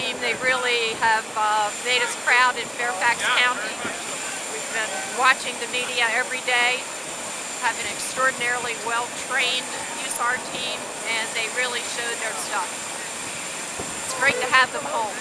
team. They really have made us proud in Fairfax County. We've been watching the media every day, have an extraordinarily well-trained USAR team, and they really showed their stuff. It's great to have them home.